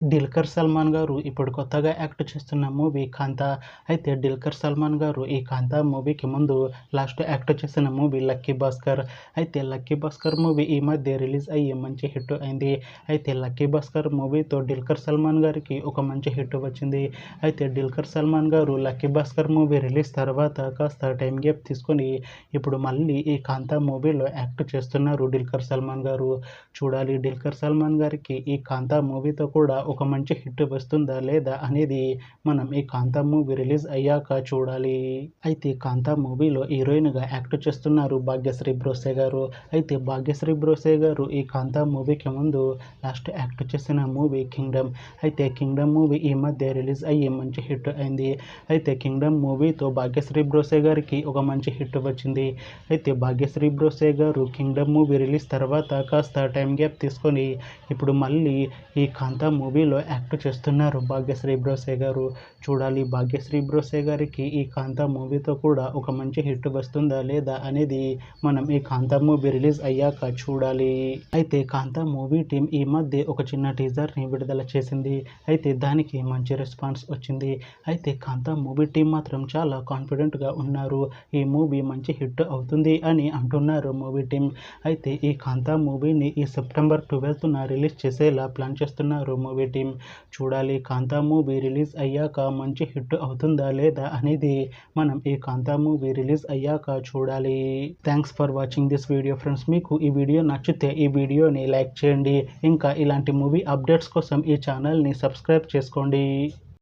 'డుల్కర్ సల్మాన్' గారు ఇప్పుడు కొత్తగా యాక్ట్ చేస్తున్న మూవీ 'కాంతా'. అయితే 'డుల్కర్ సల్మాన్' గారు ఈ 'కాంతా' మూవీకి ముందు లాస్ట్ యాక్ట్ చేసిన మూవీ 'లక్కీ భాస్కర్'. అయితే 'లక్కీ భాస్కర్' మూవీ ఈ మధ్య రిలీజ్ అయ్యి మంచి హిట్ అయింది. అయితే 'లక్కీ భాస్కర్' మూవీతో 'డుల్కర్ సల్మాన్' గారికి ఒక మంచి హిట్ వచ్చింది. అయితే 'డుల్కర్ సల్మాన్' గారు 'లక్కీ భాస్కర్' మూవీ రిలీజ్ తర్వాత కాస్త టైం గ్యాప్ తీసుకొని ఇప్పుడు మళ్ళీ ఈ 'కాంతా' మూవీలో యాక్ట్ చేస్తున్నారు 'డుల్కర్ సల్మాన్' గారు. చూడాలి 'డుల్కర్ సల్మాన్' గారికి ఈ 'కాంతా' మూవీతో కూడా ఒక మంచి హిట్ వస్తుందా లేదా అనేది మనం ఈ 'కాంతా' మూవీ రిలీజ్ అయ్యాక చూడాలి. అయితే 'కాంతా' మూవీలో హీరోయిన్‌గా యాక్ట్ చేస్తున్నారు భాగ్యశ్రీ బ్రోసే గారు. అయితే భాగ్యశ్రీ బ్రోసే గారు ఈ 'కాంతా' మూవీకి ముందు లాస్ట్ యాక్ట్ చేసిన మూవీ 'కింగ్డమ్'. అయితే 'కింగ్డమ్' మూవీ ఈ మధ్య రిలీజ్ అయ్యి మంచి హిట్ అయింది. అయితే 'కింగ్డమ్' మూవీతో భాగ్యశ్రీ బ్రోసే గారికి ఒక మంచి హిట్ వచ్చింది. అయితే భాగ్యశ్రీ బ్రోసే గారు 'కింగ్డమ్' మూవీ రిలీజ్ తర్వాత కాస్త టైం గ్యాప్ తీసుకొని ఇప్పుడు మళ్ళీ ఈ 'కాంతా' మూవీలో యాక్ట్ చేస్తున్నారు భాగ్యశ్రీ బ్రోసే గారు. చూడాలి భాగ్యశ్రీ బ్రోసే గారికి ఈ 'కాంతా' మూవీతో కూడా ఒక మంచి హిట్ వస్తుందా లేదా అనేది మనం ఈ 'కాంతా' మూవీ రిలీజ్ అయ్యాక చూడాలి. అయితే 'కాంతా' మూవీ టీం ఈ మధ్య ఒక చిన్న టీజర్‌ని విడుదల చేసింది. అయితే దానికి మంచి రెస్పాన్స్ వచ్చింది. అయితే 'కాంతా' మూవీ టీం మాత్రం చాలా కాన్ఫిడెంట్‌గా ఉన్నారు. ఈ మూవీ మంచి హిట్ అవుతుంది అని అంటున్నారు మూవీ టీం. అయితే ఈ 'కాంతా' మూవీని ఈ సెప్టెంబర్ 12న రిలీజ్ చేసేలా ప్లాన్ చేస్తున్నారు మూవీ టీం. చూడాలి 'కాంతా' మూవీ రిలీజ్ అయ్యాక మంచి హిట్ అవుతుందా లేదా అనేది మనం ఈ 'కాంతా' మూవీ రిలీజ్ అయ్యాక చూడాలి. Thanks for watching this video friends. మీకు ఈ వీడియో నచ్చితే ఈ వీడియోని లైక్ చేయండి. ఇంకా ఇలాంటి మూవీ అప్డేట్స్ కోసం ఈ ఛానల్‌ని సబ్స్క్రైబ్ చేసుకోండి.